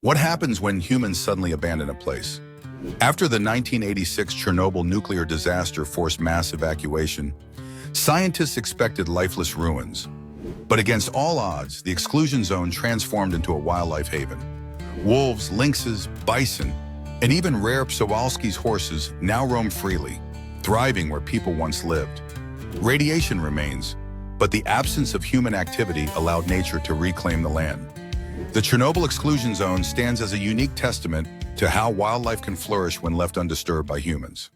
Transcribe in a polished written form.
What happens when humans suddenly abandon a place? After the 1986 Chernobyl nuclear disaster forced mass evacuation, scientists expected lifeless ruins. But against all odds, the exclusion zone transformed into a wildlife haven. Wolves, lynxes, bison, and even rare Przewalski's horses now roam freely, thriving where people once lived. Radiation remains, but the absence of human activity allowed nature to reclaim the land. The Chernobyl exclusion zone stands as a unique testament to how wildlife can flourish when left undisturbed by humans.